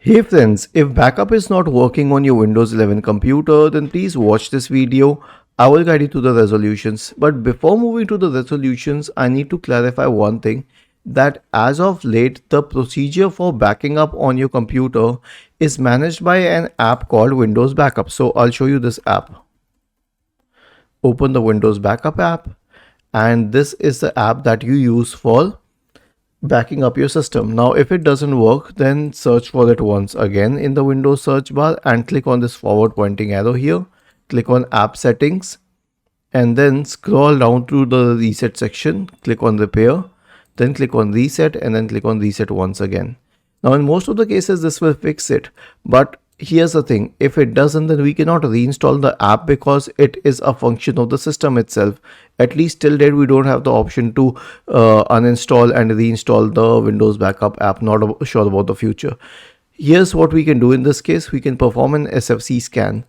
Hey friends, if backup is not working on your Windows 11 computer, then please watch this video. I will guide you to the resolutions. But before moving to the resolutions, I need to clarify one thing that as of late, the procedure for backing up on your computer is managed by an app called Windows Backup. So I'll show you this app. Open the Windows Backup app, and this is the app that you use for backing up your system. Now, if it doesn't work, then search for it once again in the Windows search bar and click on this forward pointing arrow here. Click on app settings and then scroll down to the reset section. Click on repair, then click on reset and then click on reset once again. Now, in most of the cases, this will fix it, but here's the thing, if it doesn't, then we cannot reinstall the app because it is a function of the system itself. At least till date we don't have the option to uninstall and reinstall the Windows Backup app. Not sure about the future. Here's what we can do in this case. We can perform an SFC scan.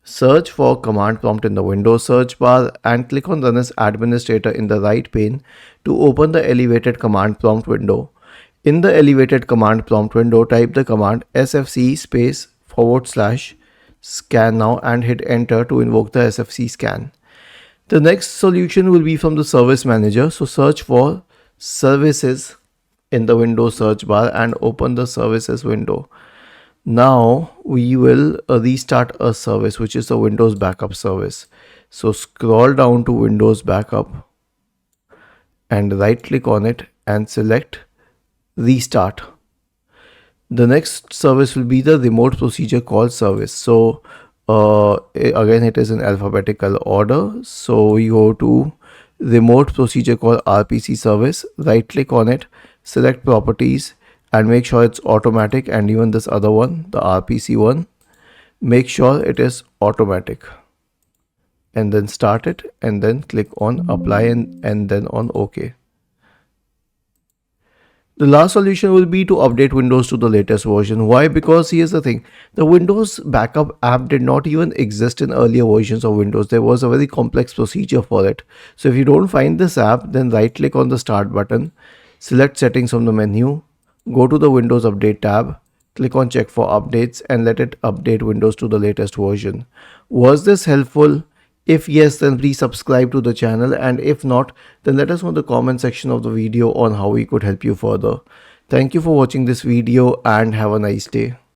Search for command prompt in the Windows search bar and click on run as administrator in the right pane to open the elevated command prompt window. In the elevated command prompt window, type the command sfc /scan now and hit enter to invoke the SFC scan. The next solution will be from the service manager. So search for services in the Windows search bar and open the services window. Now we will restart a service, which is the Windows Backup service. So scroll down to Windows Backup and right click on it and select restart. The next service will be the remote procedure call service. So again, it is in alphabetical order. So you go to remote procedure call RPC service, right click on it, select properties and make sure it's automatic, and even this other one, the RPC one, make sure it is automatic and then start it and then click on apply and then on OK. The last solution will be to update Windows to the latest version. Why? Because here's the thing, the Windows Backup app did not even exist in earlier versions of Windows. There was a very complex procedure for it. So if you don't find this app, then right click on the start button, select settings from the menu, go to the Windows Update tab, click on check for updates and let it update Windows to the latest version. Was this helpful? If yes, then please subscribe to the channel, and if not, then let us know in the comment section of the video on how we could help you further. Thank you for watching this video and have a nice day.